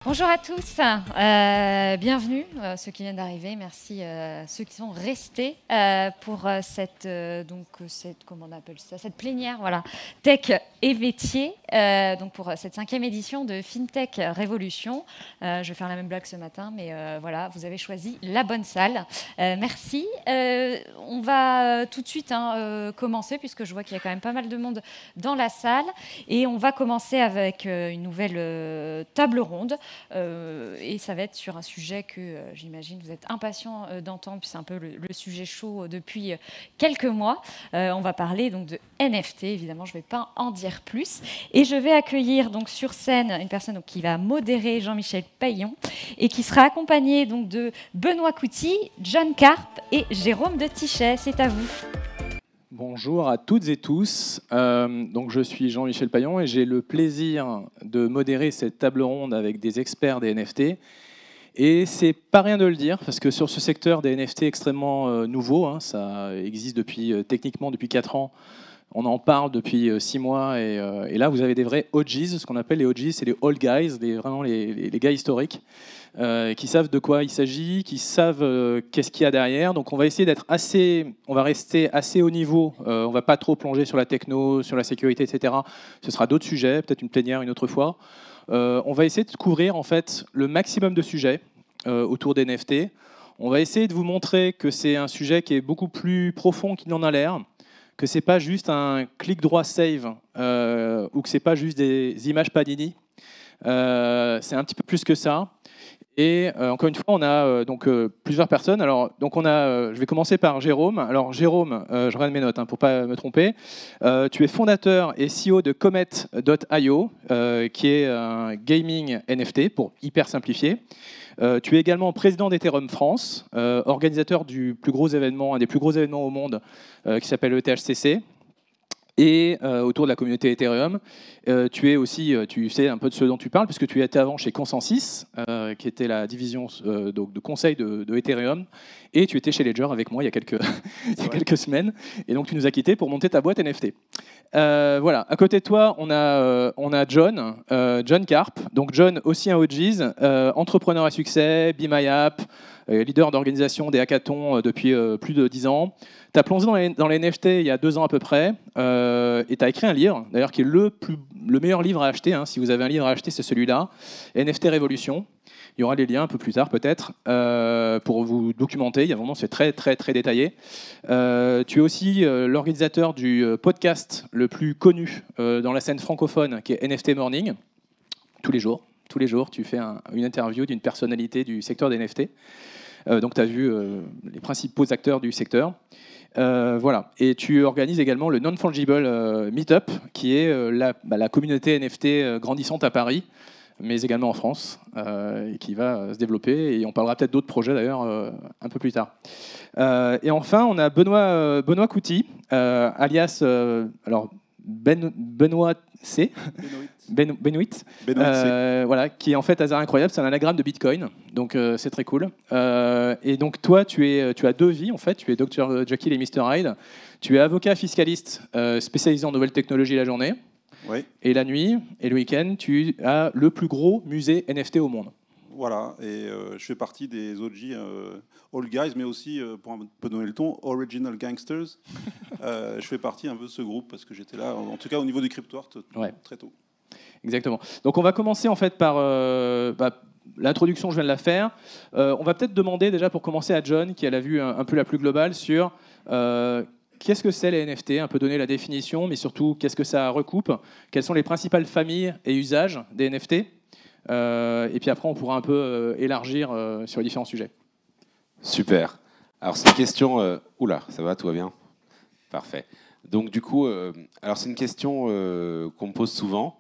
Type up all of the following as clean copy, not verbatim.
Bonjour à tous, bienvenue ceux qui viennent d'arriver, merci ceux qui sont restés pour cette comment on appelle ça, cette plénière, voilà, Tech et métiers, donc pour cette 5e édition de FinTech Révolution. Je vais faire la même blague ce matin, mais voilà, vous avez choisi la bonne salle. Merci. On va tout de suite commencer, puisque je vois qu'il y a quand même pas mal de monde dans la salle, et on va commencer avec une nouvelle table ronde. Et ça va être sur un sujet que j'imagine vous êtes impatients d'entendre, puis c'est un peu le sujet chaud depuis quelques mois. On va parler donc de NFT, évidemment, je ne vais pas en dire plus. Et je vais accueillir donc sur scène une personne donc, qui va modérer, Jean-Michel Payon, et qui sera accompagné donc de Benoît Couty, John Carp et Jérôme de Tichet. C'est à vous. Bonjour à toutes et tous. Donc je suis Jean-Michel Payon et j'ai le plaisir de modérer cette table ronde avec des experts des NFT. Et c'est pas rien de le dire, parce que sur ce secteur des NFT extrêmement nouveau, ça existe techniquement depuis 4 ans, on en parle depuis 6 mois, et là vous avez des vrais OGs, ce qu'on appelle les OGs, c'est les old guys, vraiment les gars historiques, qui savent de quoi il s'agit, qui savent qu'est-ce qu'il y a derrière. Donc on va essayer on va rester assez haut niveau, on va pas trop plonger sur la techno, sur la sécurité, etc. Ce sera d'autres sujets, peut-être une plénière une autre fois. On va essayer de couvrir en fait le maximum de sujets autour des NFT. On va essayer de vous montrer que c'est un sujet qui est beaucoup plus profond qu'il n'en a l'air, que c'est pas juste un clic droit save ou que c'est pas juste des images Panini. C'est un petit peu plus que ça. Et encore une fois, on a plusieurs personnes. Alors, donc je vais commencer par Jérôme. Alors, Jérôme, je regarde mes notes pour pas me tromper. Tu es fondateur et CEO de Comet.io, qui est un gaming NFT pour hyper simplifier. Tu es également président d'Ethereum France, organisateur du plus gros événement, un des plus gros événements au monde, qui s'appelle le THCC. Et autour de la communauté Ethereum, tu sais un peu de ce dont tu parles, puisque tu étais avant chez Consensus, qui était la division de conseil de Ethereum, et tu étais chez Ledger avec moi il y a quelques semaines, et donc tu nous as quittés pour monter ta boîte NFT. Voilà, à côté de toi, on a John Carp, donc John aussi un OGs, entrepreneur à succès, Be My App, leader d'organisation des hackathons depuis plus de 10 ans. Tu as plongé dans les NFT il y a 2 ans à peu près, et tu as écrit un livre, d'ailleurs qui est le meilleur livre à acheter, si vous avez un livre à acheter, c'est celui-là, NFT Révolution. Il y aura les liens un peu plus tard peut-être pour vous documenter, c'est très très très détaillé. Tu es aussi l'organisateur du podcast le plus connu dans la scène francophone, qui est NFT Morning. Tous les jours, tu fais une interview d'une personnalité du secteur des NFT. Donc tu as vu les principaux acteurs du secteur. Voilà. Et tu organises également le Non-Fungible Meetup, qui est la communauté NFT grandissante à Paris, mais également en France, et qui va se développer. Et on parlera peut-être d'autres projets d'ailleurs un peu plus tard. Et enfin, on a Benoît Couty, alias Benoît C. Benoît, voilà, qui est en fait hasard incroyable, c'est un anagramme de Bitcoin, donc c'est très cool. Et donc toi, tu as 2 vies en fait, tu es Dr Jekyll et Mr Hyde. Tu es avocat fiscaliste spécialisé en nouvelles technologies la journée. Oui. Et la nuit et le week-end, tu as le plus gros musée NFT au monde. Voilà, et je fais partie des OG All Guys, mais aussi, pour un peu donner le ton, Original Gangsters. Je fais partie un peu de ce groupe parce que j'étais là, en tout cas au niveau du CryptoArt, très tôt. Exactement. Donc on va commencer en fait par l'introduction, je viens de la faire. On va peut-être demander déjà pour commencer à John, qui a la vue un peu la plus globale sur qu'est-ce que c'est les NFT, un peu donner la définition, mais surtout qu'est-ce que ça recoupe, quelles sont les principales familles et usages des NFT. Et puis après, on pourra un peu élargir sur les différents sujets. Super. Alors, c'est une question... Oula, ça va, tout va bien? Parfait. Donc, du coup, alors c'est une question qu'on me pose souvent,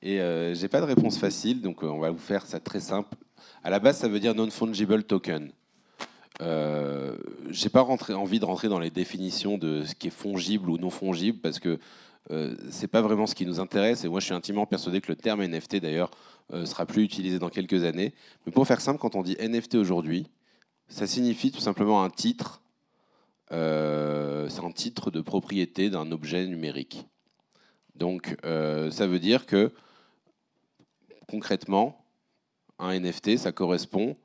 et j'ai pas de réponse facile, donc on va vous faire ça très simple. À la base, ça veut dire non-fungible token. J'ai pas envie de rentrer dans les définitions de ce qui est fongible ou non fongible, parce que c'est pas vraiment ce qui nous intéresse, et moi je suis intimement persuadé que le terme NFT d'ailleurs sera plus utilisé dans quelques années. Mais pour faire simple, quand on dit NFT aujourd'hui, ça signifie tout simplement un titre. C'est un titre de propriété d'un objet numérique. Donc ça veut dire que concrètement, un NFT, ça correspond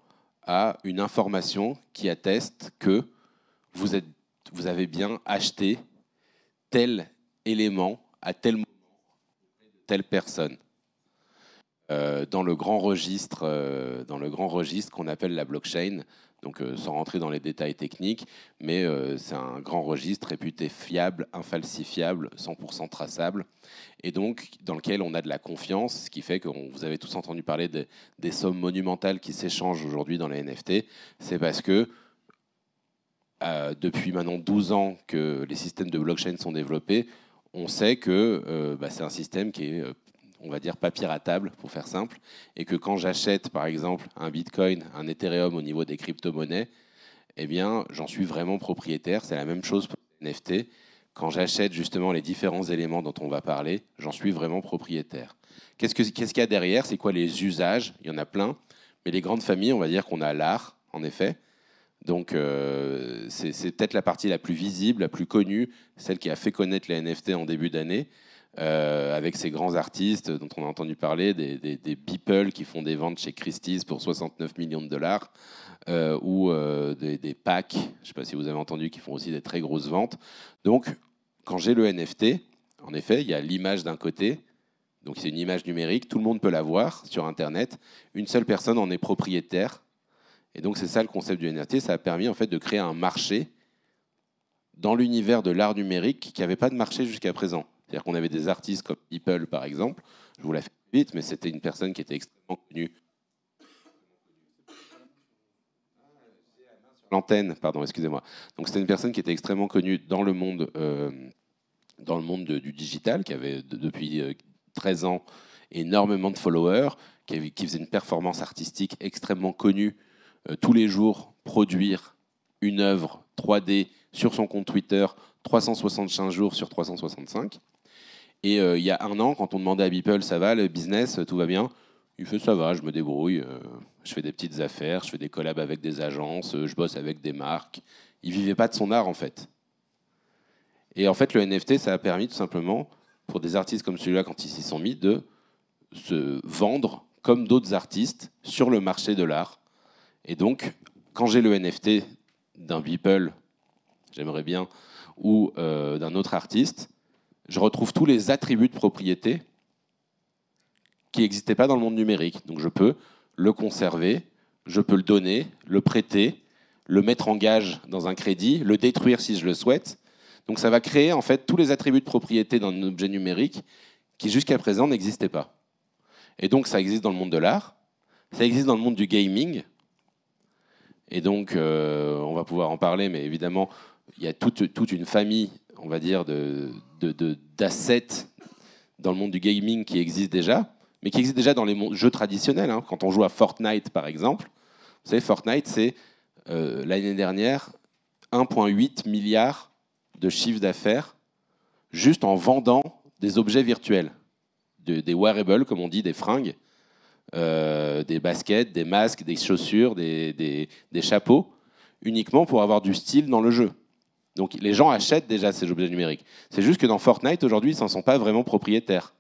à une information qui atteste que vous avez bien acheté tel élément à tel moment, telle personne. Dans le grand registre qu'on appelle la blockchain, donc sans rentrer dans les détails techniques, mais c'est un grand registre réputé fiable, infalsifiable, 100% traçable, et donc dans lequel on a de la confiance, ce qui fait que vous avez tous entendu parler des sommes monumentales qui s'échangent aujourd'hui dans les NFT. C'est parce que depuis maintenant 12 ans que les systèmes de blockchain sont développés, on sait que c'est un système qui est, on va dire, pas piratable, pour faire simple, et que quand j'achète, par exemple, un Bitcoin, un Ethereum au niveau des crypto-monnaies, eh bien, j'en suis vraiment propriétaire. C'est la même chose pour les NFT. Quand j'achète justement les différents éléments dont on va parler, j'en suis vraiment propriétaire. Qu'est-ce qu'il y a derrière? C'est quoi les usages? Il y en a plein. Mais les grandes familles, on va dire qu'on a l'art, en effet. Donc, c'est peut-être la partie la plus visible, la plus connue, celle qui a fait connaître les NFT en début d'année, avec ces grands artistes dont on a entendu parler, des Beeple qui font des ventes chez Christie's pour 69 millions de dollars, ou des packs, je ne sais pas si vous avez entendu, qui font aussi des très grosses ventes. Donc, quand j'ai le NFT, en effet, il y a l'image d'un côté, donc c'est une image numérique, tout le monde peut la voir sur Internet, une seule personne en est propriétaire. Et donc, c'est ça le concept du NFT. Ça a permis en fait de créer un marché dans l'univers de l'art numérique qui n'avait pas de marché jusqu'à présent. C'est-à-dire qu'on avait des artistes comme Beeple, par exemple. Je vous la fais vite, mais c'était une personne qui était extrêmement connue. L'antenne, pardon, excusez-moi. Donc, c'était une personne qui était extrêmement connue dans le monde du digital, qui avait depuis 13 ans énormément de followers, qui faisait une performance artistique extrêmement connue. Tous les jours, produire une œuvre 3D sur son compte Twitter, 365 jours sur 365. Et il y a un an, quand on demandait à Beeple, ça va, le business, tout va bien? Il fait, ça va, je me débrouille, je fais des petites affaires, je fais des collabs avec des agences, je bosse avec des marques. Il ne vivait pas de son art, en fait. Et en fait, le NFT, ça a permis tout simplement, pour des artistes comme celui-là, quand ils s'y sont mis, de se vendre comme d'autres artistes sur le marché de l'art. Et donc, quand j'ai le NFT d'un Beeple, j'aimerais bien, ou d'un autre artiste, je retrouve tous les attributs de propriété qui n'existaient pas dans le monde numérique. Donc je peux le conserver, je peux le donner, le prêter, le mettre en gage dans un crédit, le détruire si je le souhaite. Donc ça va créer en fait tous les attributs de propriété d'un objet numérique qui jusqu'à présent n'existaient pas. Et donc ça existe dans le monde de l'art, ça existe dans le monde du gaming. Et donc, on va pouvoir en parler, mais évidemment, il y a toute une famille, on va dire, d'assets dans le monde du gaming qui existe déjà, mais qui existe déjà dans les jeux traditionnels. Hein. Quand on joue à Fortnite, par exemple, vous savez, Fortnite, c'est l'année dernière 1,8 milliard de chiffre d'affaires juste en vendant des objets virtuels, des wearables, comme on dit, des fringues. Des baskets, des masques, des chaussures, des chapeaux, uniquement pour avoir du style dans le jeu. Donc les gens achètent déjà ces objets numériques. C'est juste que dans Fortnite, aujourd'hui, ils ne s'en sont pas vraiment propriétaires.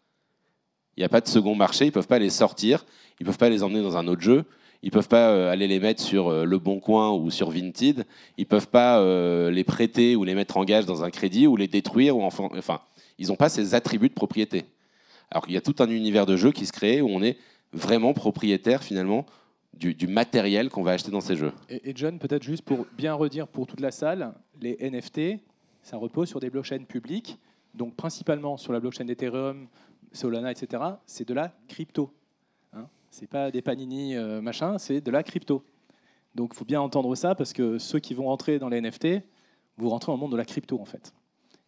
Il n'y a pas de second marché, ils ne peuvent pas les sortir, ils ne peuvent pas les emmener dans un autre jeu, ils ne peuvent pas aller les mettre sur Le Bon Coin ou sur Vinted, ils ne peuvent pas les prêter ou les mettre en gage dans un crédit ou les détruire. Enfin, ils n'ont pas ces attributs de propriété. Alors qu'il y a tout un univers de jeux qui se crée où on est vraiment propriétaire finalement du matériel qu'on va acheter dans ces jeux. Et John, peut-être juste pour bien redire pour toute la salle, les NFT, ça repose sur des blockchains publiques, donc principalement sur la blockchain d'Ethereum, Solana, etc. C'est de la crypto. Hein, c'est pas des panini machin, c'est de la crypto. Donc il faut bien entendre ça parce que ceux qui vont rentrer dans les NFT, vous rentrez dans le monde de la crypto en fait.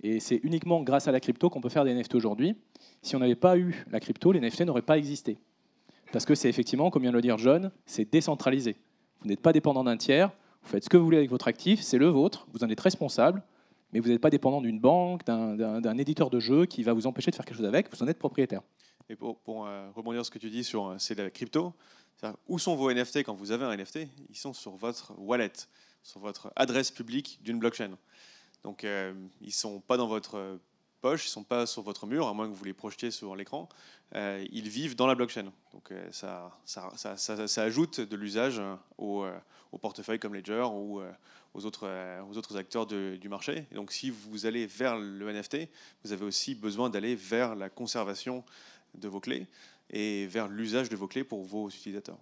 Et c'est uniquement grâce à la crypto qu'on peut faire des NFT aujourd'hui. Si on n'avait pas eu la crypto, les NFT n'auraient pas existé. Parce que c'est effectivement, comme vient de le dire John, c'est décentralisé. Vous n'êtes pas dépendant d'un tiers, vous faites ce que vous voulez avec votre actif, c'est le vôtre, vous en êtes responsable, mais vous n'êtes pas dépendant d'une banque, d'un éditeur de jeu qui va vous empêcher de faire quelque chose avec, vous en êtes propriétaire. Et pour rebondir sur ce que tu dis sur c'est la crypto, où sont vos NFT quand vous avez un NFT? Ils sont sur votre wallet, sur votre adresse publique d'une blockchain. Donc ils ne sont pas dans votre poche, ils ne sont pas sur votre mur, à moins que vous les projetiez sur l'écran. Ils vivent dans la blockchain. Donc ça ajoute de l'usage au portefeuille comme Ledger ou aux autres acteurs du marché. Et donc si vous allez vers le NFT, vous avez aussi besoin d'aller vers la conservation de vos clés et vers l'usage de vos clés pour vos utilisateurs.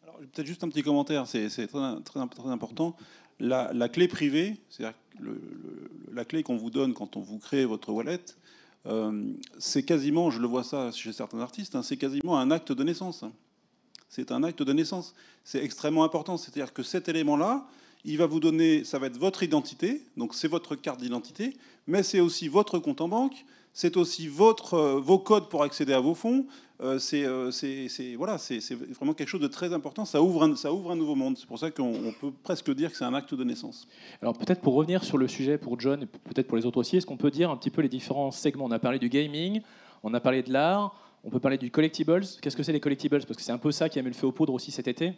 Alors, peut-être juste un petit commentaire, c'est très important. La clé privée, c'est-à-dire la clé qu'on vous donne quand on vous crée votre wallet, c'est quasiment, je le vois ça chez certains artistes, c'est quasiment un acte de naissance. C'est un acte de naissance. C'est extrêmement important. C'est-à-dire que cet élément-là, il va vous donner, ça va être votre identité, donc c'est votre carte d'identité, mais c'est aussi votre compte en banque, c'est aussi vos codes pour accéder à vos fonds. C'est vraiment quelque chose de très important. Ça ouvre un nouveau monde. C'est pour ça qu'on peut presque dire que c'est un acte de naissance. Alors peut-être pour revenir sur le sujet pour John et peut-être pour les autres aussi, est-ce qu'on peut dire un petit peu les différents segments? On a parlé du gaming, on a parlé de l'art, on peut parler du collectibles. Qu'est-ce que c'est les collectibles? Parce que c'est un peu ça qui a mis le feu aux poudres aussi cet été.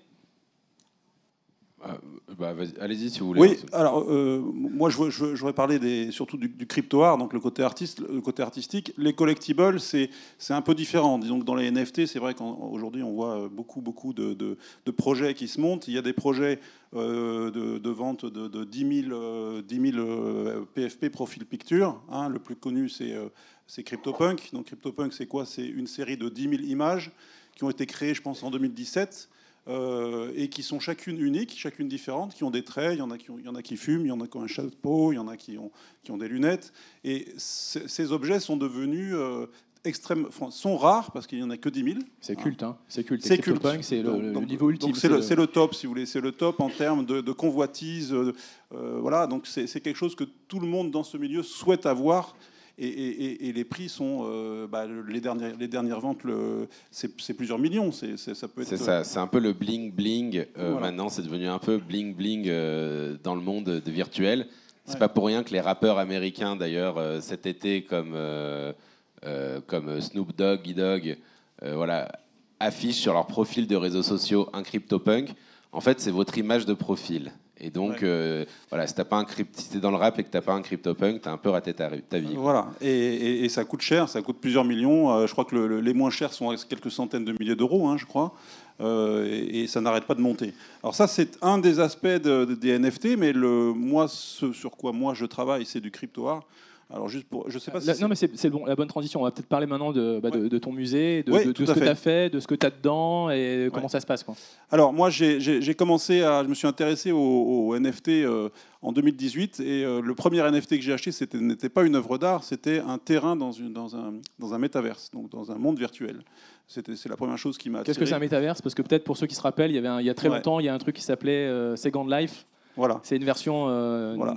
Allez-y si vous voulez. Oui, alors moi je voudrais parler surtout du crypto art, donc le côté artistique. Les collectibles, c'est un peu différent. Disons que dans les NFT, c'est vrai qu'aujourd'hui on voit beaucoup de projets qui se montent. Il y a des projets de vente de 10 000 PFP Profile Picture. Le plus connu c'est CryptoPunk. Donc CryptoPunk, c'est quoi? C'est une série de 10 000 images qui ont été créées, je pense, en 2017. Et qui sont chacune uniques, chacune différente, qui ont des traits, il y en a qui fument, il y en a qui ont un chapeau, il y en a qui ont des lunettes. Et ces objets sont devenus sont rares parce qu'il n'y en a que 10 000. C'est culte, hein. C'est culte. C'est culte. C'est le niveau ultime. Donc c'est le top, si vous voulez. C'est le top en termes de convoitise. Voilà, donc c'est quelque chose que tout le monde dans ce milieu souhaite avoir. Et les prix sont les dernières ventes, c'est plusieurs millions. Ça peut être. C'est ça. C'est un peu le bling bling. Voilà. Maintenant, c'est devenu un peu bling bling dans le monde virtuel. C'est pas pour rien que les rappeurs américains, d'ailleurs, cet été, comme Snoop Dogg, E-Dog, affichent sur leur profil de réseaux sociaux un CryptoPunk. En fait, c'est votre image de profil. Et donc, si t'es dans le rap et que t'as pas un CryptoPunk, t'as un peu raté ta vie. Voilà, et ça coûte cher, ça coûte plusieurs millions. Je crois que les moins chers sont à quelques centaines de milliers d'euros, je crois. Et ça n'arrête pas de monter. Alors ça, c'est un des aspects des NFT, mais ce sur quoi moi je travaille, c'est du crypto art. Alors juste je sais pas si non mais c'est la bonne transition. On va peut-être parler maintenant de ton musée, de ce que tu as fait, de ce que tu as dedans et comment ça se passe, quoi. Alors moi j'ai commencé je me suis intéressé aux NFT en 2018 et le premier NFT que j'ai acheté n'était pas une œuvre d'art, c'était un terrain dans un métaverse, donc dans un monde virtuel. C'est la première chose qui m'a attiré. Qu'est-ce que c'est un métaverse? Parce que peut-être pour ceux qui se rappellent, il y a très longtemps, il y a un truc qui s'appelait Second Life. Voilà. C'est une version.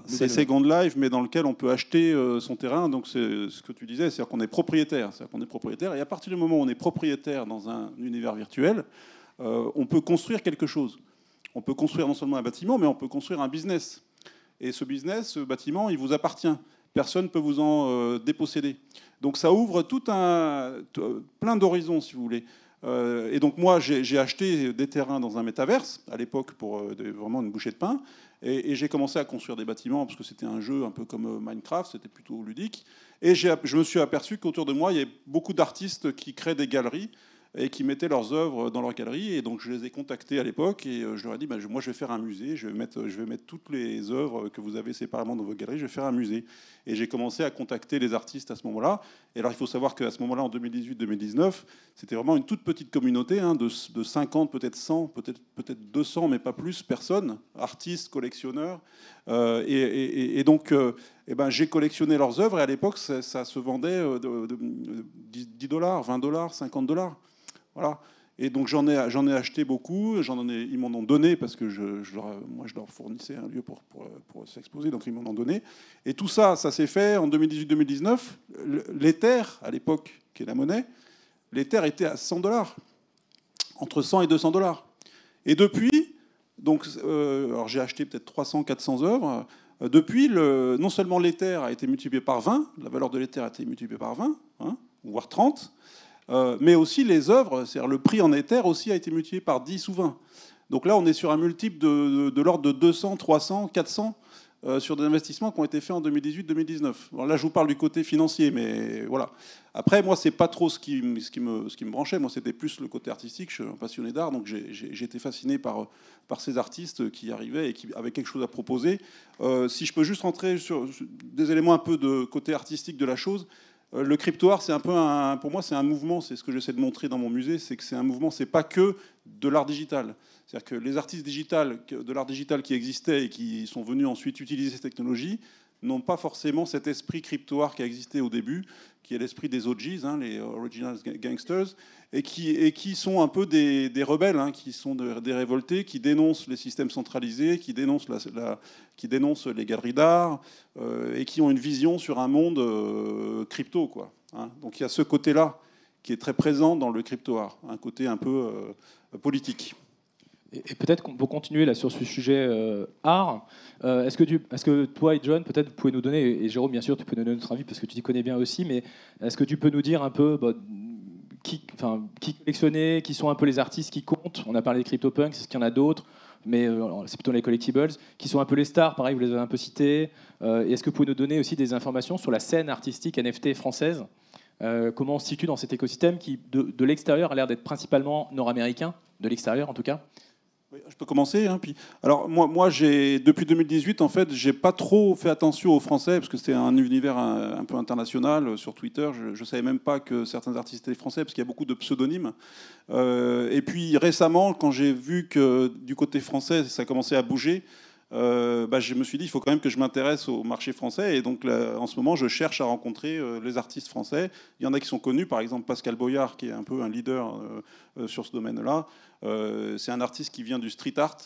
C'est Second Life, mais dans lequel on peut acheter son terrain. Donc c'est ce que tu disais, c'est-à-dire qu'on est propriétaire. Et à partir du moment où on est propriétaire dans un univers virtuel, on peut construire quelque chose. On peut construire non seulement un bâtiment, mais on peut construire un business. Et ce business, ce bâtiment, il vous appartient. Personne ne peut vous en déposséder. Donc ça ouvre plein d'horizons, si vous voulez. Et donc moi, j'ai acheté des terrains dans un métaverse, à l'époque, pour vraiment une bouchée de pain. Et j'ai commencé à construire des bâtiments, parce que c'était un jeu un peu comme Minecraft, c'était plutôt ludique. Et je me suis aperçu qu'autour de moi, il y avait beaucoup d'artistes qui créent des galeries et qui mettaient leurs œuvres dans leur galerie. Et donc je les ai contactés à l'époque et je leur ai dit, moi je vais faire un musée, je vais mettre toutes les œuvres que vous avez séparément dans vos galeries, je vais faire un musée. Et j'ai commencé à contacter les artistes à ce moment-là. Et alors il faut savoir qu'à ce moment-là, en 2018-2019, c'était vraiment une toute petite communauté de 50, peut-être 100, peut-être 200, mais pas plus, personnes, artistes, collectionneurs. Et donc j'ai collectionné leurs œuvres et à l'époque, ça se vendait $10, $20, $50. Voilà. Et donc j'en ai acheté beaucoup, ils m'en ont donné parce que moi je leur fournissais un lieu pour s'exposer, donc ils m'en ont donné. Et tout ça s'est fait en 2018-2019. L'Ether, à l'époque, qui est la monnaie, l'Ether était à $100, entre 100 et $200. Et depuis, alors j'ai acheté peut-être 300, 400 œuvres. Depuis, non seulement l'Ether a été multiplié par 20, la valeur de l'Ether a été multipliée par 20, voire 30, mais aussi les œuvres, c'est-à-dire le prix en Ether aussi a été multiplié par 10 ou 20. Donc là, on est sur un multiple de l'ordre de 200, 300, 400. sur des investissements qui ont été faits en 2018-2019. Bon, là, je vous parle du côté financier, mais voilà. Après, moi, c'est pas trop ce qui me branchait. Moi, c'était plus le côté artistique. Je suis un passionné d'art, donc j'ai été fasciné par ces artistes qui arrivaient et qui avaient quelque chose à proposer. Si je peux juste rentrer sur des éléments un peu de côté artistique de la chose. Le crypto-art, c'est un peu pour moi, c'est un mouvement. C'est ce que j'essaie de montrer dans mon musée, c'est que c'est un mouvement. C'est pas que de l'art digital. C'est-à-dire que les artistes de l'art digital qui existaient et qui sont venus ensuite utiliser ces technologies n'ont pas forcément cet esprit crypto-art qui a existé au début, qui est l'esprit des OGs, hein, les Original Gangsters, et qui sont un peu des rebelles, hein, qui sont des révoltés, qui dénoncent les systèmes centralisés, qui dénoncent les galeries d'art, et qui ont une vision sur un monde crypto, quoi, hein. Donc il y a ce côté-là qui est très présent dans le crypto-art, un côté un peu politique. Et peut-être pour continuer là sur ce sujet art, est-ce que toi et John, peut-être vous pouvez nous donner, et Jérôme bien sûr, tu peux nous donner notre avis parce que tu t'y connais bien aussi, mais est-ce que tu peux nous dire un peu qui collectionnait, qui sont un peu les artistes qui comptent? On a parlé des CryptoPunks, est-ce qu'il y en a d'autres? Mais c'est plutôt les collectibles, qui sont un peu les stars, pareil, vous les avez un peu cités. Et est-ce que vous pouvez nous donner aussi des informations sur la scène artistique NFT française? Comment on se situe dans cet écosystème qui, de l'extérieur, a l'air d'être principalement nord-américain, de l'extérieur en tout cas? Oui, je peux commencer. Hein, puis, alors moi depuis 2018, en fait, j'ai pas trop fait attention aux Français parce que c'était un univers un peu international sur Twitter. Je savais même pas que certains artistes étaient français parce qu'il y a beaucoup de pseudonymes. Et puis récemment, quand j'ai vu que du côté français, ça commençait à bouger. Je me suis dit, il faut quand même que je m'intéresse au marché français. Et donc, là, en ce moment, je cherche à rencontrer les artistes français. Il y en a qui sont connus, par exemple Pascal Boyard, qui est un peu un leader sur ce domaine-là. C'est un artiste qui vient du street art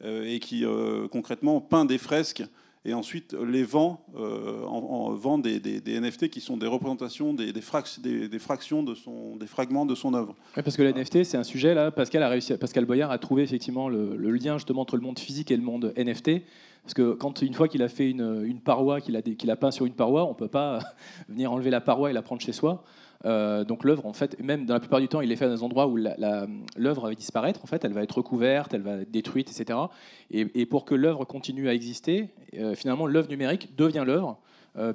et qui, concrètement, peint des fresques et ensuite les vend, vend des NFT qui sont des représentations, des fractions des fragments de son œuvre. Oui, parce que les NFT, c'est un sujet, là, Pascal Boyard a trouvé effectivement le lien justement entre le monde physique et le monde NFT. Parce que une fois qu'il a fait une paroi, qu'il a peint sur une paroi, on ne peut pas venir enlever la paroi et la prendre chez soi. Donc l'œuvre, en fait, même dans la plupart du temps, il est fait dans des endroits où l'œuvre va disparaître. En fait, elle va être recouverte, elle va être détruite, etc. Et pour que l'œuvre continue à exister, finalement, l'œuvre numérique devient l'œuvre,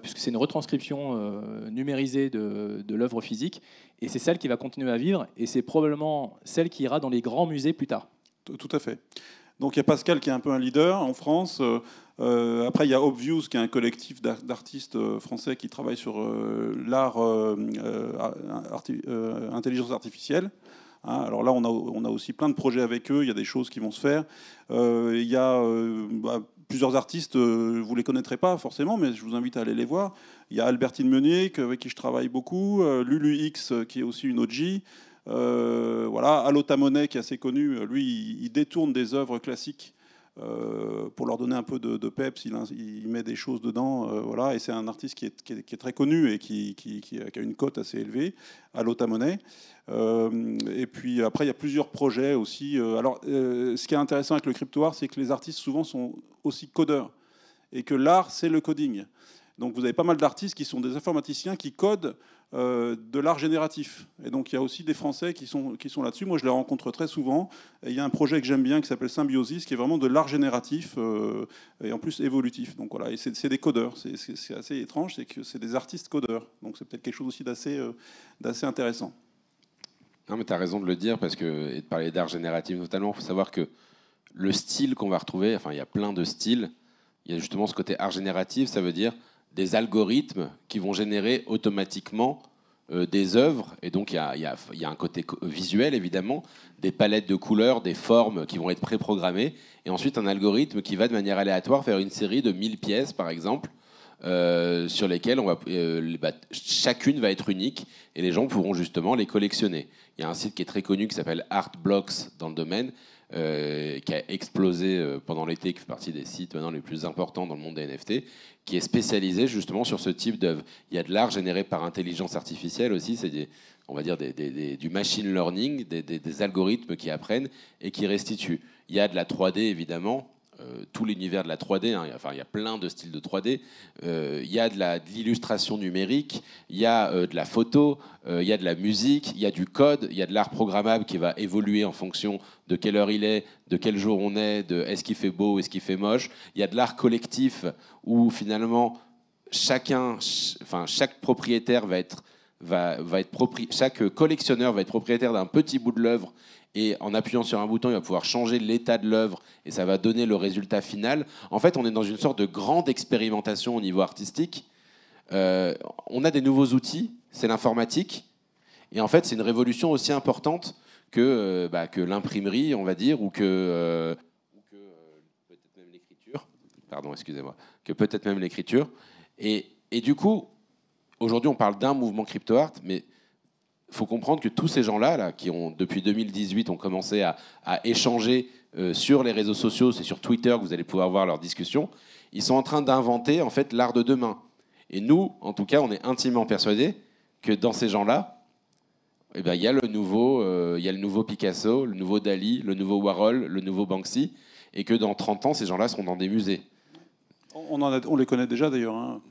puisque c'est une retranscription numérisée de l'œuvre physique. Et c'est celle qui va continuer à vivre, et c'est probablement celle qui ira dans les grands musées plus tard. Tout à fait. Donc il y a Pascal qui est un peu un leader en France. Après, il y a Obvious, qui est un collectif d'artistes français qui travaille sur l'art intelligence artificielle. Hein, alors là, on a aussi plein de projets avec eux. Il y a des choses qui vont se faire. Il y a plusieurs artistes, vous ne les connaîtrez pas forcément, mais je vous invite à aller les voir. Il y a Albertine Meunier, avec qui je travaille beaucoup. Lulu X, qui est aussi une OG. Voilà, Alota Monet, qui est assez connu, lui, il détourne des œuvres classiques pour leur donner un peu de peps. Il met des choses dedans, voilà, et c'est un artiste qui est très connu et qui a une cote assez élevée, Alota Monet. Et puis après, il y a plusieurs projets aussi. Alors, ce qui est intéressant avec le crypto-art, c'est que les artistes souvent sont aussi codeurs et que l'art, c'est le coding. Donc vous avez pas mal d'artistes qui sont des informaticiens qui codent de l'art génératif. Et donc il y a aussi des Français qui sont là-dessus. Moi je les rencontre très souvent. Et il y a un projet que j'aime bien qui s'appelle Symbiosis, qui est vraiment de l'art génératif et en plus évolutif. Donc voilà, et c'est des codeurs. C'est assez étrange, c'est que c'est des artistes codeurs. Donc c'est peut-être quelque chose aussi d'assez intéressant. Non mais tu as raison de le dire et de parler d'art génératif notamment. Il faut savoir que le style qu'on va retrouver, enfin il y a plein de styles. Il y a justement ce côté art génératif, ça veut dire des algorithmes qui vont générer automatiquement des œuvres. Et donc, il y a un côté visuel, évidemment, des palettes de couleurs, des formes qui vont être préprogrammées. Et ensuite, un algorithme qui va, de manière aléatoire, faire une série de 1000 pièces, par exemple, sur lesquelles chacune va être unique. Et les gens pourront justement les collectionner. Il y a un site qui est très connu qui s'appelle Artblocks dans le domaine, qui a explosé pendant l'été, qui fait partie des sites maintenant les plus importants dans le monde des NFT, qui est spécialisé justement sur ce type d'œuvre. Il y a de l'art généré par intelligence artificielle aussi, c'est on va dire du machine learning, des algorithmes qui apprennent et qui restituent. Il y a de la 3D évidemment, tout l'univers de la 3D. Hein. Enfin, il y a plein de styles de 3D. Il y a de l'illustration numérique, il y a de la photo, il y a de la musique, il y a du code, il y a de l'art programmable qui va évoluer en fonction de quelle heure il est, de quel jour on est, de est-ce qu'il fait beau, est-ce qu'il fait moche. Il y a de l'art collectif où finalement chaque propriétaire chaque collectionneur va être propriétaire d'un petit bout de l'œuvre. Et en appuyant sur un bouton, il va pouvoir changer l'état de l'œuvre et ça va donner le résultat final. En fait, on est dans une sorte de grande expérimentation au niveau artistique. On a des nouveaux outils, c'est l'informatique. Et en fait, c'est une révolution aussi importante que l'imprimerie, on va dire, ou que peut-être même l'écriture. Pardon, excusez-moi. Que peut-être même l'écriture. Et du coup, aujourd'hui, on parle d'un mouvement crypto-art, mais il faut comprendre que tous ces gens-là, qui ont, depuis 2018, ont commencé à échanger sur les réseaux sociaux, c'est sur Twitter que vous allez pouvoir voir leurs discussions, ils sont en train d'inventer en fait l'art de demain. Et nous, en tout cas, on est intimement persuadés que dans ces gens-là, il y a le nouveau Picasso, le nouveau Dali, le nouveau Warhol, le nouveau Banksy, et que dans 30 ans, ces gens-là seront dans des musées. On les connaît déjà d'ailleurs, hein.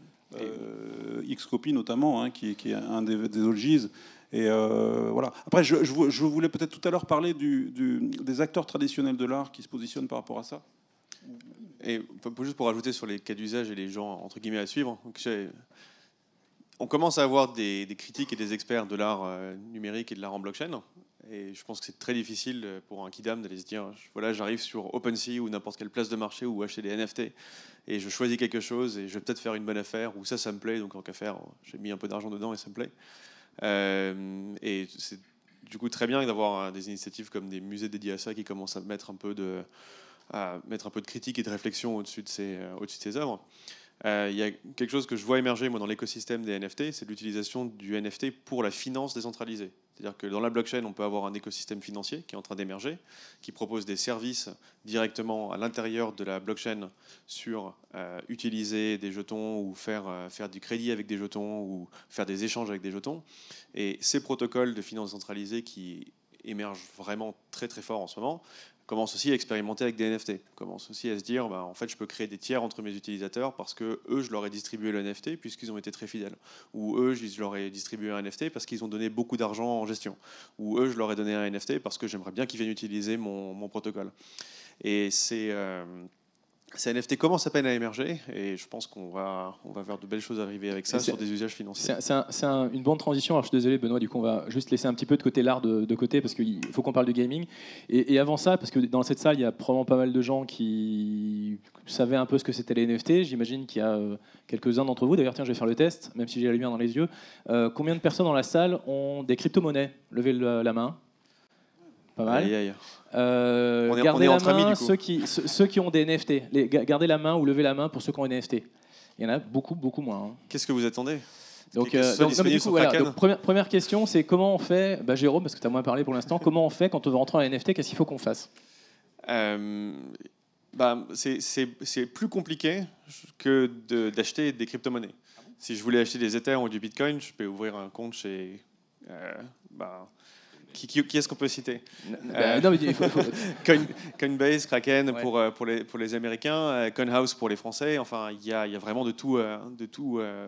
Xcopy notamment, hein, qui est un des OGs. Et voilà. Après, je voulais peut-être tout à l'heure parler des acteurs traditionnels de l'art qui se positionnent par rapport à ça. Et juste pour rajouter sur les cas d'usage et les gens entre guillemets à suivre, donc, on commence à avoir des critiques et des experts de l'art numérique et de l'art en blockchain. Et je pense que c'est très difficile pour un kidam d'aller se dire voilà, j'arrive sur OpenSea ou n'importe quelle place de marché ou acheter des NFT et je choisis quelque chose et je vais peut-être faire une bonne affaire ou ça me plaît, donc en qu'à faire, j'ai mis un peu d'argent dedans et ça me plaît. Et c'est du coup très bien d'avoir des initiatives comme des musées dédiés à ça qui commencent à mettre un peu de critique et de réflexion au-dessus de ces œuvres. Il y a quelque chose que je vois émerger moi, dans l'écosystème des NFT, c'est l'utilisation du NFT pour la finance décentralisée. C'est-à-dire que dans la blockchain, on peut avoir un écosystème financier qui est en train d'émerger, qui propose des services directement à l'intérieur de la blockchain sur utiliser des jetons ou faire du crédit avec des jetons ou faire des échanges avec des jetons. Et ces protocoles de finance décentralisée qui émergent vraiment très très fort en ce moment, commence aussi à expérimenter avec des NFT, commence aussi à se dire en fait je peux créer des tiers entre mes utilisateurs parce que eux je leur ai distribué le NFT puisqu'ils ont été très fidèles, ou eux je leur ai distribué un NFT parce qu'ils ont donné beaucoup d'argent en gestion, ou eux je leur ai donné un NFT parce que j'aimerais bien qu'ils viennent utiliser mon protocole. Et ces NFT commencent à peine à émerger et je pense qu'on va vers de belles choses arriver avec ça sur des usages financiers. C'est une bonne transition. Alors je suis désolé Benoît, du coup on va juste laisser un petit peu de côté l'art de côté parce qu'il faut qu'on parle de gaming. Et avant ça, parce que dans cette salle il y a probablement pas mal de gens qui savaient un peu ce que c'était les NFT. J'imagine qu'il y a quelques-uns d'entre vous. D'ailleurs tiens, je vais faire le test, même si j'ai la lumière dans les yeux. Combien de personnes dans la salle ont des crypto-monnaies? Levez la main. Pas mal. Aïe, aïe. Gardez la main, ceux qui ont des NFT. Gardez la main ou levez la main pour ceux qui ont des NFT. Il y en a beaucoup moins. Hein. Qu'est-ce que vous attendez? Donc, première question, c'est comment on fait, Jérôme, parce que tu as moins parlé pour l'instant, comment on fait quand on veut rentrer en NFT? Qu'est-ce qu'il faut qu'on fasse? C'est plus compliqué que d'acheter des crypto-monnaies. Si je voulais acheter des Ethers ou du Bitcoin, je peux ouvrir un compte chez... Qui est-ce qu'on peut citer? Coinbase, Kraken pour les Américains, Coinhouse pour les Français. Enfin, il y a vraiment de tout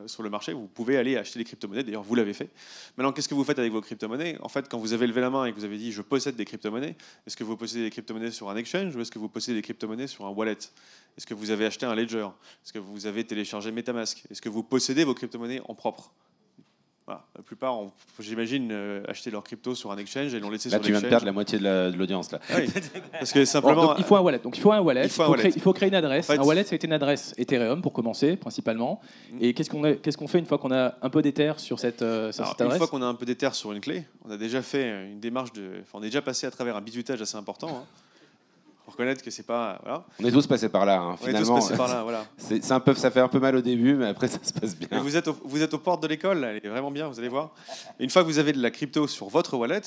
sur le marché. Vous pouvez aller acheter des crypto-monnaies. D'ailleurs, vous l'avez fait. Maintenant, qu'est-ce que vous faites avec vos crypto-monnaies? En fait, quand vous avez levé la main et que vous avez dit « je possède des crypto-monnaies », est-ce que vous possédez des crypto-monnaies sur un exchange ou est-ce que vous possédez des crypto-monnaies sur un wallet? Est-ce que vous avez acheté un ledger? Est-ce que vous avez téléchargé MetaMask? Est-ce que vous possédez vos crypto-monnaies en propre? Voilà. La plupart, j'imagine, acheter leur crypto sur un exchange et l'ont laissé sur l'exchange. Là, tu viens de perdre la moitié de l'audience. Là. Oui, parce que simplement... Donc, il faut un wallet. Il faut créer une adresse. En fait, un wallet, ça a été une adresse Ethereum pour commencer, principalement. Et qu'est-ce qu'on fait une fois qu'on a un peu d'Ether sur cette adresse? Une fois qu'on a un peu d'Ether sur une clé, on a déjà fait une démarche on est déjà passé à travers un bisutage assez important. Hein. Pour reconnaître que c'est pas... Voilà. On est tous passés par là, hein, finalement. On est tous passés par là, voilà. Ça fait un peu mal au début, mais après, ça se passe bien. Mais vous êtes aux portes de l'école, elle est vraiment bien, vous allez voir. Et une fois que vous avez de la crypto sur votre wallet,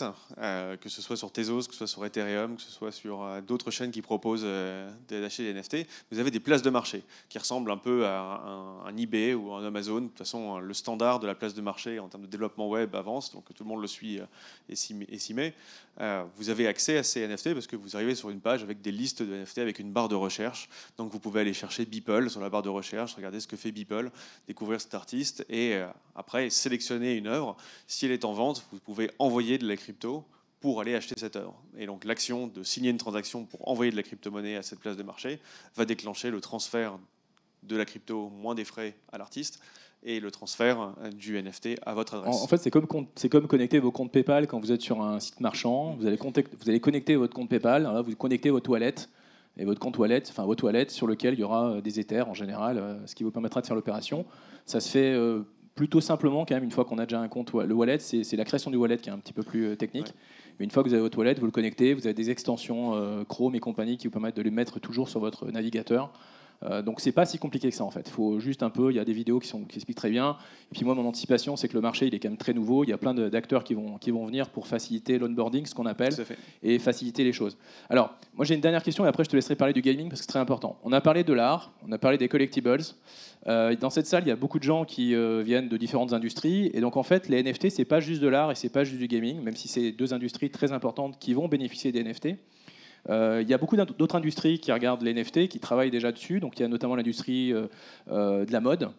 que ce soit sur Tezos, que ce soit sur Ethereum, que ce soit sur d'autres chaînes qui proposent d'acheter des NFT, vous avez des places de marché qui ressemblent un peu à un eBay ou un Amazon. De toute façon, le standard de la place de marché en termes de développement web avance, donc tout le monde le suit et s'y met. Vous avez accès à ces NFT parce que vous arrivez sur une page avec des des listes de NFT avec une barre de recherche. Donc vous pouvez aller chercher Beeple sur la barre de recherche, regarder ce que fait Beeple, découvrir cet artiste et après sélectionner une œuvre. Si elle est en vente, vous pouvez envoyer de la crypto pour aller acheter cette œuvre. Et donc l'action de signer une transaction pour envoyer de la crypto-monnaie à cette place de marché va déclencher le transfert de la crypto moins des frais à l'artiste et le transfert du NFT à votre adresse. En fait, c'est comme connecter vos comptes PayPal quand vous êtes sur un site marchand. Vous allez connecter votre compte PayPal, là, vous connectez votre wallet et votre compte wallet, enfin votre wallet sur lequel il y aura des Ethers en général, ce qui vous permettra de faire l'opération. Ça se fait plutôt simplement quand même une fois qu'on a déjà un compte. Le wallet, c'est la création du wallet qui est un petit peu plus technique. Ouais. Mais une fois que vous avez votre wallet, vous le connectez, vous avez des extensions Chrome et compagnie qui vous permettent de les mettre toujours sur votre navigateur. Donc c'est pas si compliqué que ça en fait. Il faut juste un peu, il y a des vidéos qui expliquent très bien. Et puis moi mon anticipation c'est que le marché il est quand même très nouveau. Il y a plein d'acteurs qui vont venir pour faciliter l'onboarding, ce qu'on appelle, et faciliter les choses. Alors moi j'ai une dernière question et après je te laisserai parler du gaming parce que c'est très important. On a parlé de l'art, on a parlé des collectibles. Dans cette salle il y a beaucoup de gens qui viennent de différentes industries et donc en fait les NFT c'est pas juste de l'art et c'est pas juste du gaming, même si c'est deux industries très importantes qui vont bénéficier des NFT. Il y a beaucoup d'autres industries qui regardent les NFT, qui travaillent déjà dessus. Donc il y a notamment l'industrie de la mode,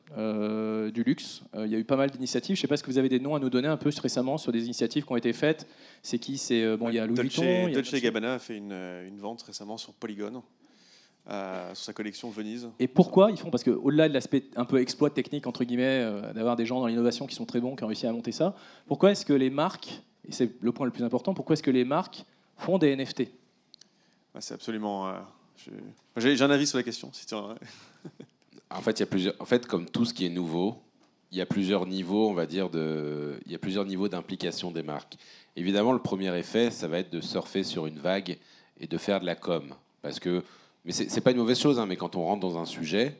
du luxe. Il y a eu pas mal d'initiatives. Je ne sais pas si vous avez des noms à nous donner un peu récemment sur des initiatives qui ont été faites. C'est qui? C'est bon, il y a Louis Vuitton. Dolce & Gabbana a fait une vente récemment sur Polygon. Sur sa collection Venise. Et pourquoi ils font? Parce qu'au-delà de l'aspect un peu exploit technique, entre guillemets, d'avoir des gens dans l'innovation qui sont très bons, qui ont réussi à monter ça, pourquoi est-ce que les marques, et c'est le point le plus important, pourquoi est-ce que les marques font des NFT? C'est absolument... J'ai un avis sur la question. Si tu En fait, il y a plusieurs... En fait, comme tout ce qui est nouveau, il y a plusieurs niveaux, on va dire, il y a plusieurs niveaux d'implication des marques. Évidemment, le premier effet, ça va être de surfer sur une vague et de faire de la com. Parce que... Mais c'est pas une mauvaise chose, hein, mais quand on rentre dans un sujet,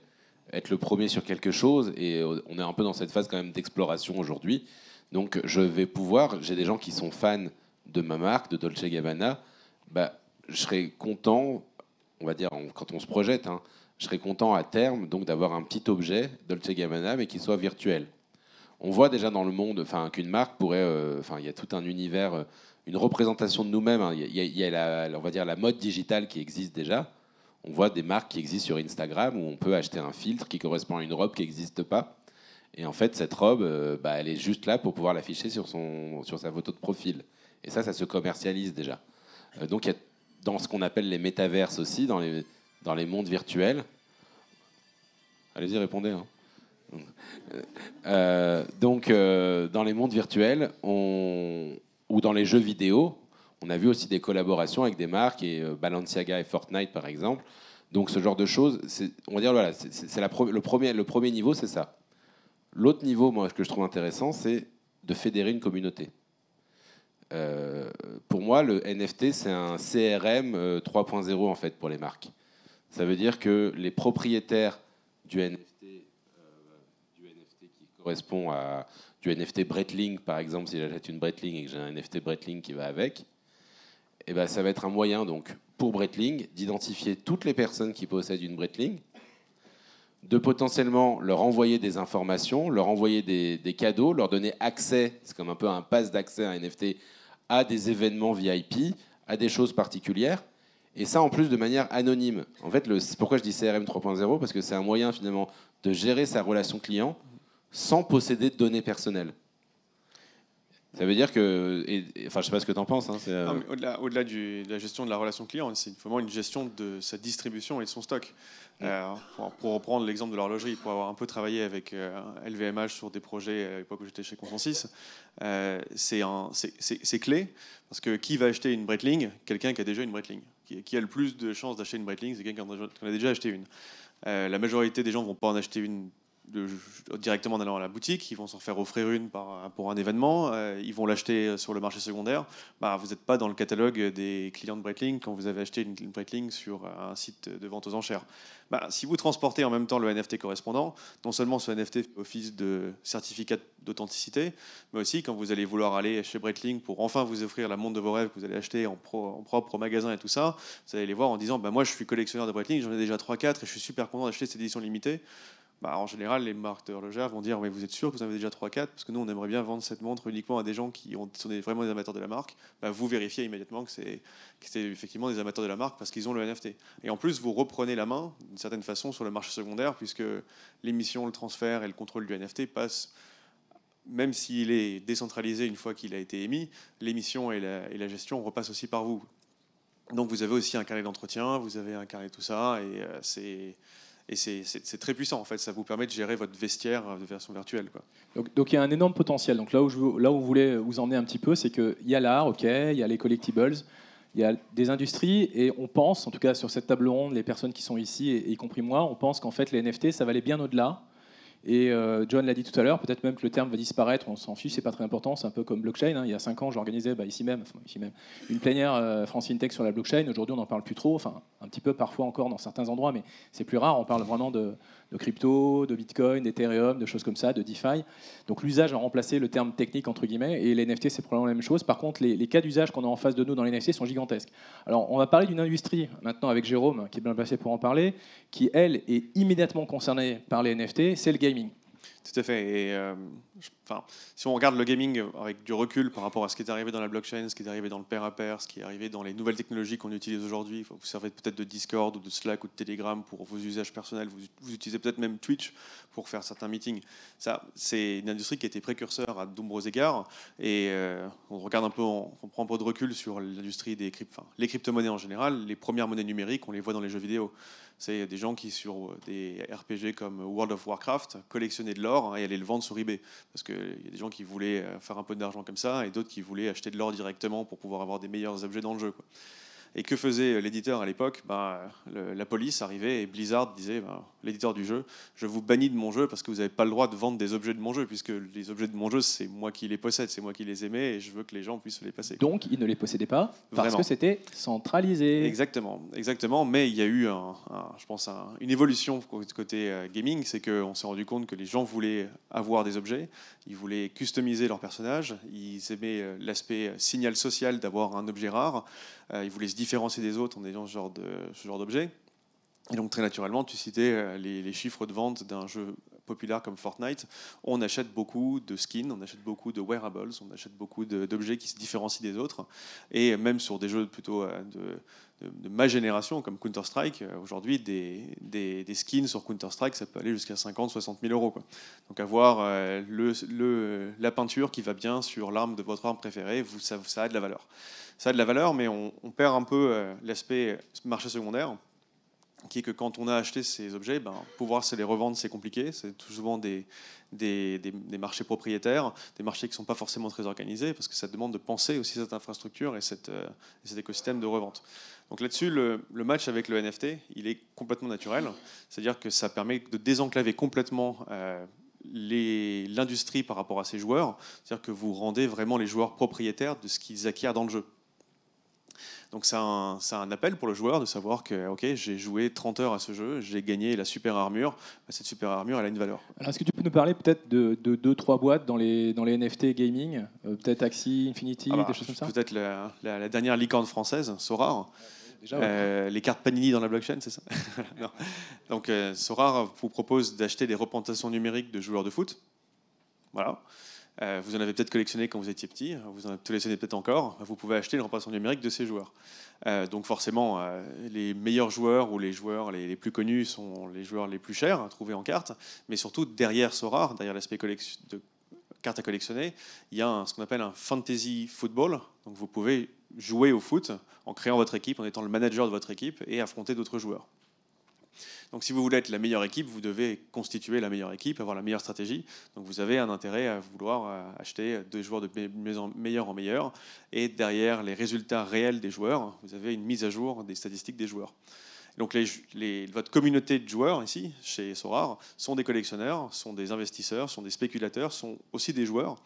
être le premier sur quelque chose, et on est un peu dans cette phase quand même d'exploration aujourd'hui. Donc, j'ai des gens qui sont fans de ma marque, de Dolce & Gabbana, je serais content, on va dire, quand on se projette, hein, je serais content à terme donc d'avoir un petit objet Dolce & Gabbana, mais qui soit virtuel. On voit déjà dans le monde, qu'une marque pourrait, il y a tout un univers, une représentation de nous-mêmes. Hein. Il y a on va dire la mode digitale qui existe déjà. On voit des marques qui existent sur Instagram où on peut acheter un filtre qui correspond à une robe qui n'existe pas. Et en fait, cette robe, elle est juste là pour pouvoir l'afficher sur sa photo de profil. Et ça se commercialise déjà. Donc il y a dans ce qu'on appelle les métaverses aussi, dans les mondes virtuels. Allez-y, répondez. Hein. Dans les mondes virtuels, ou dans les jeux vidéo, on a vu aussi des collaborations avec des marques, et Balenciaga et Fortnite, par exemple. Donc ce genre de choses, on va dire, voilà, le premier niveau, c'est ça. L'autre niveau, moi, ce que je trouve intéressant, c'est de fédérer une communauté. Pour moi, le NFT, c'est un CRM 3.0 en fait pour les marques. Ça veut dire que les propriétaires du NFT qui correspond à du NFT Breitling, par exemple, si j'achète une Breitling et que j'ai un NFT Breitling qui va avec, ça va être un moyen donc pour Breitling d'identifier toutes les personnes qui possèdent une Breitling, de potentiellement leur envoyer des informations, leur envoyer des cadeaux, leur donner accès, c'est comme un peu un pass d'accès à un NFT, à des événements VIP, à des choses particulières, et ça en plus de manière anonyme. En fait, pourquoi je dis CRM 3.0 ? Parce que c'est un moyen finalement de gérer sa relation client sans posséder de données personnelles. Ça veut dire que... je ne sais pas ce que tu en penses. Hein, au-delà de la gestion de la relation client, c'est vraiment une gestion de sa distribution et de son stock. Pour reprendre l'exemple de l'horlogerie, pour avoir un peu travaillé avec LVMH sur des projets à l'époque où j'étais chez Consensus, c'est clé, parce que qui va acheter une Breitling ? Quelqu'un qui a déjà une Breitling. Qui a le plus de chances d'acheter une Breitling ? C'est quelqu'un qui en a déjà acheté une. La majorité des gens ne vont pas en acheter une directement en allant à la boutique, ils vont s'en faire offrir une pour un événement, ils vont l'acheter sur le marché secondaire. Vous n'êtes pas dans le catalogue des clients de Breitling quand vous avez acheté une Breitling sur un site de vente aux enchères. Si vous transportez en même temps le NFT correspondant, non seulement ce NFT fait office de certificat d'authenticité, mais aussi quand vous allez vouloir aller chez Breitling pour enfin vous offrir la montre de vos rêves que vous allez acheter en propre au magasin et tout ça, vous allez les voir en disant moi je suis collectionneur de Breitling, j'en ai déjà 3-4 et je suis super content d'acheter cette édition limitée. en général, les marques d'horlogères vont dire mais vous êtes sûr que vous en avez déjà 3-4 parce que nous, on aimerait bien vendre cette montre uniquement à des gens qui sont vraiment des amateurs de la marque. Vous vérifiez immédiatement que c'est effectivement des amateurs de la marque parce qu'ils ont le NFT. Et en plus, vous reprenez la main d'une certaine façon sur le marché secondaire puisque l'émission, le transfert et le contrôle du NFT passent, même s'il est décentralisé une fois qu'il a été émis, l'émission et la gestion repassent aussi par vous. Donc vous avez aussi un carnet d'entretien, vous avez un carnet de tout ça, et c'est très puissant en fait. Ça vous permet de gérer votre vestiaire de version virtuelle, quoi. Donc il y a un énorme potentiel. Donc là où vous voulez vous emmener un petit peu, c'est qu'il y a l'art, ok, il y a les collectibles, il y a des industries, et on pense, en tout cas sur cette table ronde, les personnes qui sont ici, et y compris moi, on pense qu'en fait les NFT, ça va aller bien au-delà. Et John l'a dit tout à l'heure, peut-être même que le terme va disparaître, on s'en fiche, c'est pas très important, c'est un peu comme blockchain. Il y a 5 ans, j'organisais ici même, une plénière France FinTech sur la blockchain. Aujourd'hui, on n'en parle plus trop, enfin un petit peu parfois encore dans certains endroits, mais c'est plus rare. On parle vraiment de crypto, de Bitcoin, d'Ethereum, de choses comme ça, de DeFi. Donc l'usage a remplacé le terme technique, entre guillemets, et les NFT, c'est probablement la même chose. Par contre, les cas d'usage qu'on a en face de nous dans les NFT sont gigantesques. Alors, on va parler d'une industrie, maintenant avec Jérôme, qui est bien placé pour en parler, qui, elle, est immédiatement concernée par les NFT, c'est le gaming. Tout à fait. Et si on regarde le gaming avec du recul par rapport à ce qui est arrivé dans la blockchain, ce qui est arrivé dans le pair-à-pair, ce qui est arrivé dans les nouvelles technologies qu'on utilise aujourd'hui, vous servez peut-être de Discord ou de Slack ou de Telegram pour vos usages personnels, vous utilisez peut-être même Twitch pour faire certains meetings. Ça, c'est une industrie qui a été précurseur à de nombreux égards. Et on regarde un peu, on prend un peu de recul sur l'industrie des les crypto-monnaies en général. Les premières monnaies numériques, on les voit dans les jeux vidéo. C'est des gens qui, sur des RPG comme World of Warcraft, collectionnaient de l'or et allaient le vendre sur eBay. Parce qu'il y a des gens qui voulaient faire un peu d'argent comme ça et d'autres qui voulaient acheter de l'or directement pour pouvoir avoir des meilleurs objets dans le jeu, quoi. Et que faisait l'éditeur à l'époque? La police arrivait et Blizzard disait, l'éditeur du jeu, je vous bannis de mon jeu parce que vous n'avez pas le droit de vendre des objets de mon jeu, puisque les objets de mon jeu, c'est moi qui les possède, c'est moi qui les aimais et je veux que les gens puissent les passer. Donc, ils ne les possédaient pas parce que c'était centralisé. Exactement. Mais il y a eu, je pense, une évolution côté gaming, c'est qu'on s'est rendu compte que les gens voulaient avoir des objets, ils voulaient customiser leur personnage, ils aimaient l'aspect signal social d'avoir un objet rare. Ils voulaient se différencier des autres en ayant ce genre d'objet. Et donc très naturellement, tu citais les chiffres de vente d'un jeu populaire comme Fortnite. On achète beaucoup de skins, on achète beaucoup de wearables, on achète beaucoup d'objets qui se différencient des autres. Et même sur des jeux plutôt de ma génération, comme Counter-Strike, aujourd'hui, des skins sur Counter-Strike, ça peut aller jusqu'à 50-60 000 euros, quoi. Donc avoir la peinture qui va bien sur l'arme de votre arme préférée, ça a de la valeur. Ça a de la valeur, mais on perd un peu l'aspect marché secondaire, qui est que quand on a acheté ces objets, pouvoir se les revendre, c'est compliqué. C'est tout souvent des marchés propriétaires, des marchés qui ne sont pas forcément très organisés, parce que ça demande de penser aussi cette infrastructure et cet écosystème de revente. Donc là-dessus, le match avec le NFT, il est complètement naturel. C'est-à-dire que ça permet de désenclaver complètement l'industrie par rapport à ces joueurs. C'est-à-dire que vous rendez vraiment les joueurs propriétaires de ce qu'ils acquièrent dans le jeu. Donc c'est un appel pour le joueur de savoir que j'ai joué 30 heures à ce jeu, j'ai gagné la super armure. Cette super armure, elle a une valeur. Alors est-ce que tu peux nous parler peut-être de 2-3 boîtes dans les NFT gaming, peut-être Axie, Infinity, des choses comme ça? Peut-être la dernière licorne française, Sorare. Déjà, les cartes Panini dans la blockchain, c'est ça? Non. Donc Sorare vous propose d'acheter des représentations numériques de joueurs de foot. Voilà. Vous en avez peut-être collectionné quand vous étiez petit, vous en collectionnez peut-être encore, vous pouvez acheter une représentation numérique de ces joueurs. Donc forcément, les meilleurs joueurs ou les joueurs les plus connus sont les joueurs les plus chers à trouver en carte, mais surtout derrière Sorare, derrière l'aspect de cartes à collectionner, il y a ce qu'on appelle un fantasy football. Donc vous pouvez jouer au foot en créant votre équipe, en étant le manager de votre équipe et affronter d'autres joueurs. Donc si vous voulez être la meilleure équipe, vous devez constituer la meilleure équipe, avoir la meilleure stratégie. Donc vous avez un intérêt à vouloir acheter des joueurs de meilleur en meilleur. Et derrière les résultats réels des joueurs, vous avez une mise à jour des statistiques des joueurs. Donc votre communauté de joueurs ici, chez Sorare, sont des collectionneurs, sont des investisseurs, sont des spéculateurs, sont aussi des joueurs.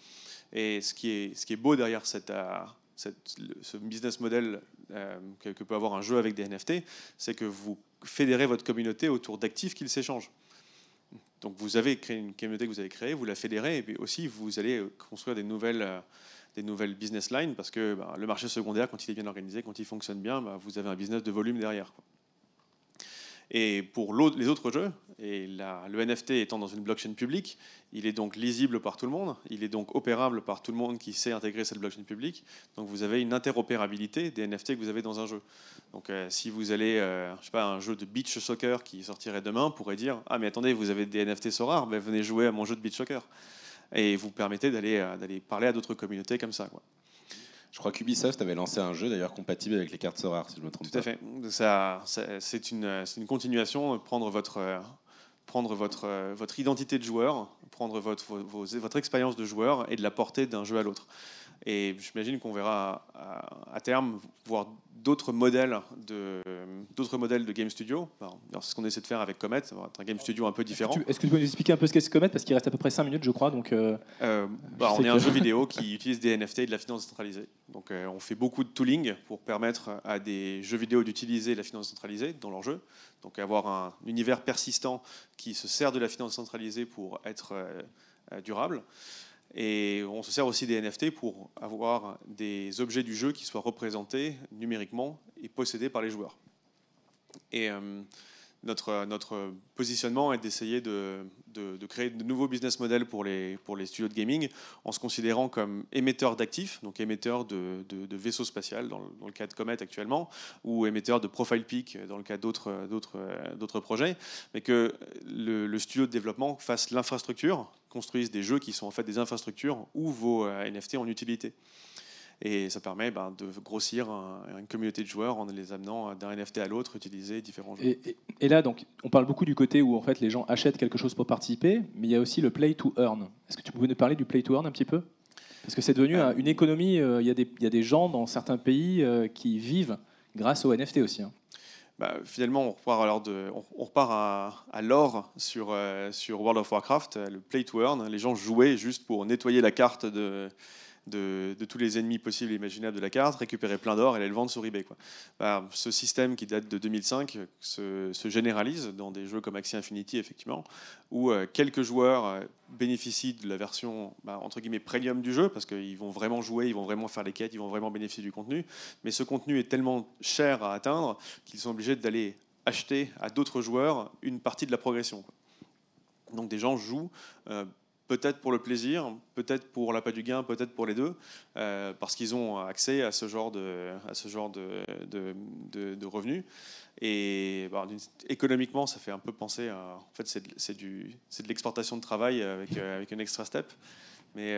Et ce qui est beau derrière ce business model que peut avoir un jeu avec des NFT, c'est que vous fédérez votre communauté autour d'actifs qu'ils s'échangent. Donc vous avez créé une communauté que vous avez créée, vous la fédérez, et puis aussi vous allez construire des nouvelles business lines, parce que le marché secondaire, quand il est bien organisé, quand il fonctionne bien, vous avez un business de volume derrière, quoi. Et pour les autres jeux, et le NFT étant dans une blockchain publique, il est donc lisible par tout le monde, il est donc opérable par tout le monde qui sait intégrer cette blockchain publique. Donc vous avez une interopérabilité des NFT que vous avez dans un jeu. Donc si vous allez, je sais pas, un jeu de beach soccer qui sortirait demain, pourrait dire ah mais attendez, vous avez des NFT so rares, ben, venez jouer à mon jeu de beach soccer. Et vous permettez d'aller parler à d'autres communautés comme ça, quoi. Je crois qu'Ubisoft avait lancé un jeu d'ailleurs compatible avec les cartes so rares, si je me trompe pas. Tout à fait. C'est une continuation, prendre votre identité de joueur, prendre votre expérience de joueur et de la porter d'un jeu à l'autre. Et j'imagine qu'on verra à terme voir d'autres modèles de game studio. C'est ce qu'on essaie de faire avec Comet, un game studio un peu différent. Est-ce que tu peux nous expliquer un peu ce qu'est Comet, parce qu'il reste à peu près 5 minutes, je crois. Donc, on est un jeu vidéo qui utilise des NFT et de la finance décentralisée. Donc, on fait beaucoup de tooling pour permettre à des jeux vidéo d'utiliser la finance décentralisée dans leur jeu. Donc, avoir un univers persistant qui se sert de la finance centralisée pour être durable. Et on se sert aussi des NFT pour avoir des objets du jeu qui soient représentés numériquement et possédés par les joueurs. Et notre positionnement est d'essayer de créer de nouveaux business models pour les studios de gaming en se considérant comme émetteurs d'actifs, donc émetteurs de vaisseaux spatials dans le cas de Comet actuellement, ou émetteurs de Profile Peak dans le cas d'autres projets, mais que le studio de développement fasse l'infrastructure, construise des jeux qui sont en fait des infrastructures où vos NFT ont utilité. Et ça permet de grossir une communauté de joueurs en les amenant d'un NFT à l'autre, utiliser différents jeux. Et là, donc, on parle beaucoup du côté où en fait, les gens achètent quelque chose pour participer, mais il y a aussi le play to earn. Est-ce que tu peux nous parler du play to earn un petit peu ? Parce que c'est devenu une économie, il y a des gens dans certains pays qui vivent grâce aux NFT aussi. Hein. Finalement, on repart à l'or sur World of Warcraft, le play to earn. Les gens jouaient juste pour nettoyer la carte de tous les ennemis possibles et imaginables de la carte, récupérer plein d'or et aller le vendre sur eBay, quoi. Ce système qui date de 2005 se généralise dans des jeux comme Axie Infinity, effectivement, où quelques joueurs bénéficient de la version entre guillemets premium du jeu, parce qu'ils vont vraiment jouer, ils vont vraiment faire les quêtes, ils vont vraiment bénéficier du contenu, mais ce contenu est tellement cher à atteindre qu'ils sont obligés d'aller acheter à d'autres joueurs une partie de la progression, quoi. Donc des gens jouent peut-être pour le plaisir, peut-être pour l'appât du gain, peut-être pour les deux, parce qu'ils ont accès à ce genre de revenus. Et économiquement, ça fait un peu penser à... En fait, c'est de l'exportation de travail avec un extra step. Mais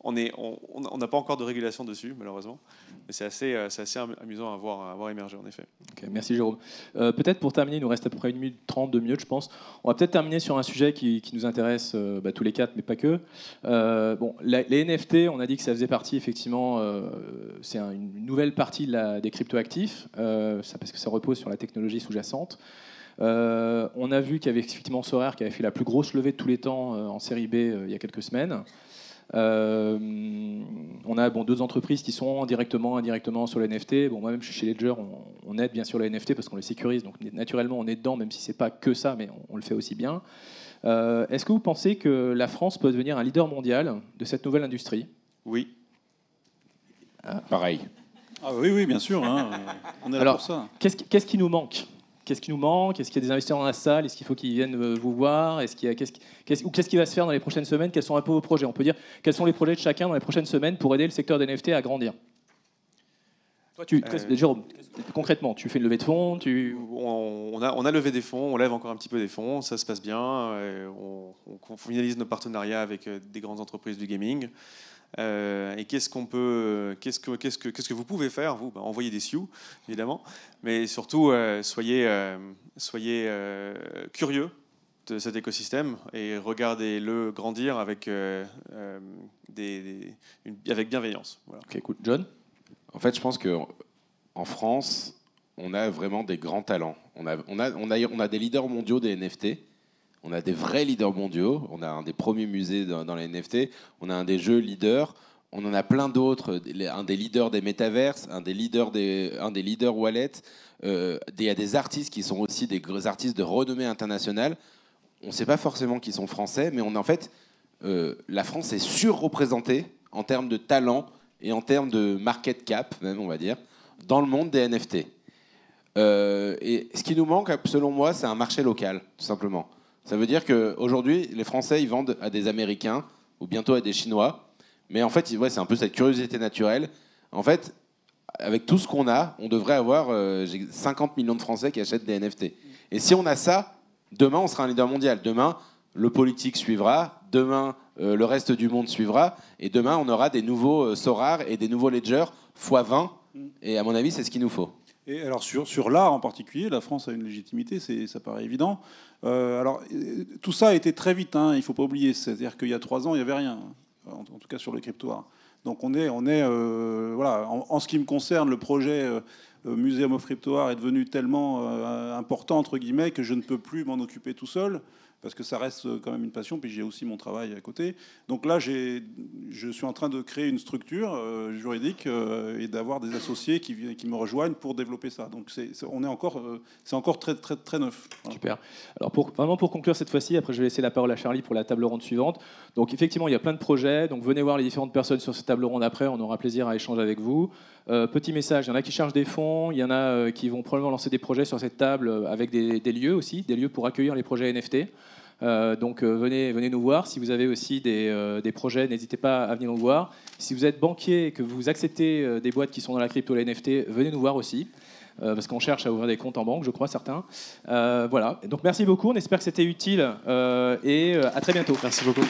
on n'a pas encore de régulation dessus, malheureusement. Mais c'est assez amusant à voir émerger, en effet. Okay, merci, Jérôme. Peut-être pour terminer, il nous reste à peu près 1 minute 30, 2 minutes, je pense. On va peut-être terminer sur un sujet qui nous intéresse tous les quatre, mais pas que. Les NFT, on a dit que ça faisait partie, effectivement, c'est une nouvelle partie des cryptoactifs, parce que ça repose sur la technologie sous-jacente. On a vu qu'il y avait effectivement Sorare qui avait fait la plus grosse levée de tous les temps en série B il y a quelques semaines. On a 2 entreprises qui sont directement, indirectement sur les NFT. Moi-même, je suis chez Ledger, on aide bien sûr les NFT parce qu'on les sécurise, donc naturellement on est dedans, même si c'est pas que ça, mais on le fait aussi bien. Est-ce que vous pensez que la France peut devenir un leader mondial de cette nouvelle industrie ? Oui. Pareil. Ah oui, bien sûr. Hein. On est là pour ça. Qu'est-ce qui nous manque ? Qu'est-ce qui nous manque ? Est-ce qu'il y a des investisseurs dans la salle ? Est-ce qu'il faut qu'ils viennent vous voir ? Qu'est-ce qui va se faire dans les prochaines semaines ? Quels sont un peu vos projets ? On peut dire quels sont les projets de chacun dans les prochaines semaines pour aider le secteur des NFT à grandir. Toi, Jérôme, concrètement, tu fais une levée de fonds, on a levé des fonds, on lève encore un petit peu des fonds, ça se passe bien. On finalise nos partenariats avec des grandes entreprises du gaming. Et qu'est-ce que vous pouvez faire, vous ? Envoyez des sioux, évidemment, mais surtout soyez curieux de cet écosystème et regardez-le grandir avec bienveillance. Voilà. Ok, cool. John ? En fait, je pense qu'en France, on a vraiment des grands talents. On a des leaders mondiaux des NFT. On a des vrais leaders mondiaux. On a un des premiers musées dans les NFT. On a un des jeux leaders. On en a plein d'autres. Un des leaders des métaverses, un des leaders wallet. Il y a des artistes qui sont aussi des artistes de renommée internationale. On ne sait pas forcément qu'ils sont français, mais la France est surreprésentée en termes de talent et en termes de market cap, même, on va dire, dans le monde des NFT. Et ce qui nous manque, selon moi, c'est un marché local, tout simplement. Ça veut dire qu'aujourd'hui, les Français, ils vendent à des Américains ou bientôt à des Chinois. Mais en fait, c'est un peu cette curiosité naturelle. En fait, avec tout ce qu'on a, on devrait avoir 50 millions de Français qui achètent des NFT. Et si on a ça, demain, on sera un leader mondial. Demain, le politique suivra. Demain, le reste du monde suivra. Et demain, on aura des nouveaux Sorare et des nouveaux Ledger x20. Et à mon avis, c'est ce qu'il nous faut. Et alors sur l'art en particulier, la France a une légitimité, ça paraît évident. Alors tout ça a été très vite, hein, il ne faut pas oublier. C'est-à-dire qu'il y a 3 ans, il n'y avait rien, en tout cas sur le crypto-art. Donc on est voilà. En ce qui me concerne, le projet Museum of Crypto Art est devenu tellement important entre guillemets que je ne peux plus m'en occuper tout seul. Parce que ça reste quand même une passion, puis j'ai aussi mon travail à côté. Donc là, je suis en train de créer une structure juridique et d'avoir des associés qui me rejoignent pour développer ça. Donc c'est encore très, très, très neuf. Voilà. Super. Alors vraiment pour conclure cette fois-ci, après je vais laisser la parole à Charlie pour la table ronde suivante. Donc effectivement, il y a plein de projets. Donc venez voir les différentes personnes sur cette table ronde après. On aura plaisir à échanger avec vous. Petit message, il y en a qui chargent des fonds, il y en a qui vont probablement lancer des projets sur cette table avec des lieux aussi, des lieux pour accueillir les projets NFT. Donc venez nous voir. Si vous avez aussi des projets, n'hésitez pas à venir nous voir. Si vous êtes banquier et que vous acceptez des boîtes qui sont dans la crypto, les NFT, venez nous voir aussi. Parce qu'on cherche à ouvrir des comptes en banque, je crois, certains. Voilà. Donc merci beaucoup, on espère que c'était utile et à très bientôt. Merci beaucoup.